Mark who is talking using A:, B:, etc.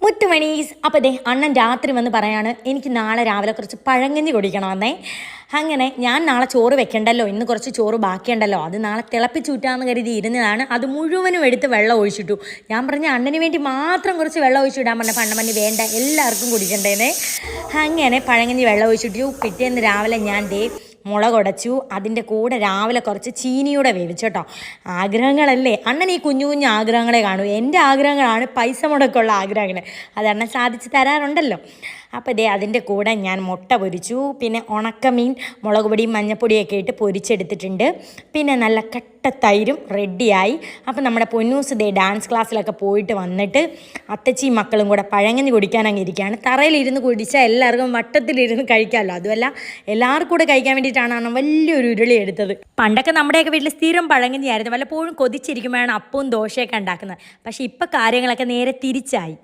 A: മുത്തുമണീസ് അപ്പോൾ ദേ അണ്ണൻ രാത്രി വന്ന് പറയാണ് എനിക്ക് നാളെ രാവിലെ കുറച്ച് പഴങ്കഞ്ഞി കുടിക്കണമെന്നേ. അങ്ങനെ ഞാൻ നാളെ ചോറ് വെക്കണ്ടല്ലോ, ഇന്ന് കുറച്ച് ചോറ് ബാക്കിയുണ്ടല്ലോ, അത് നാളെ തിളപ്പിച്ചൂറ്റാന്ന് കരുതി ഇരുന്നതാണ്. അത് മുഴുവനും എടുത്ത് വെള്ളം ഒഴിച്ചിട്ടു. ഞാൻ പറഞ്ഞ അണ്ണന് വേണ്ടി മാത്രം കുറച്ച് വെള്ളം ഒഴിച്ചിടാൻ പറഞ്ഞ പണ്ണമണി വേണ്ട, എല്ലാവർക്കും കുടിക്കണ്ടേന്നേ. അങ്ങനെ പഴങ്കഞ്ഞി വെള്ളം ഒഴിച്ചിട്ടു. പിറ്റേന്ന് രാവിലെ ഞാൻ ദേ മുളകുടച്ചു. അതിൻ്റെ കൂടെ രാവിലെ കുറച്ച് ചീനിയൂടെ വേവിച്ചു കേട്ടോ. ആഗ്രഹങ്ങളല്ലേ, അണ്ണൻ ഈ കുഞ്ഞു കുഞ്ഞു ആഗ്രഹങ്ങളെ കാണൂ. എൻ്റെ ആഗ്രഹങ്ങളാണ് പൈസ മുടക്കമുള്ള ആഗ്രഹങ്ങൾ, അത് അണ്ണൻ സാധിച്ച് തരാറുണ്ടല്ലോ. അപ്പോൾ ദേ അതിൻ്റെ കൂടെ ഞാൻ മുട്ട പൊരിച്ചു. പിന്നെ ഉണക്കമീൻ മുളക് പൊടിയും മഞ്ഞപ്പൊടിയൊക്കെ ഇട്ട് പൊരിച്ചെടുത്തിട്ടുണ്ട്. പിന്നെ നല്ല കട്ട തൈരും റെഡിയായി. അപ്പോൾ നമ്മുടെ പൊന്നൂസ് ദേ ഡാൻസ് ക്ലാസ്സിലൊക്കെ പോയിട്ട് വന്നിട്ട് അത്തച്ചിയും മക്കളും കൂടെ പഴങ്കഞ്ഞി കുടിക്കാൻ അങ്ങ് ഇരിക്കുകയാണ്. തറയിലിരുന്ന് കുടിച്ചാൽ എല്ലാവർക്കും വട്ടത്തിലിരുന്ന് കഴിക്കാമല്ലോ. അതുമല്ല എല്ലാവർക്കും കൂടെ കഴിക്കാൻ വേണ്ടിയിട്ടാണ് വലിയൊരു ഉരുളി എടുത്തത്. പണ്ടൊക്കെ നമ്മുടെയൊക്കെ വീട്ടിൽ സ്ഥിരം പഴങ്കഞ്ഞി ആയിരുന്നു. വല്ലപ്പോഴും കൊതിച്ചിരിക്കുമ്പോഴാണ് അപ്പവും ദോശയൊക്കെ ഉണ്ടാക്കുന്നത്. പക്ഷേ ഇപ്പം കാര്യങ്ങളൊക്കെ നേരെ തിരിച്ചായി.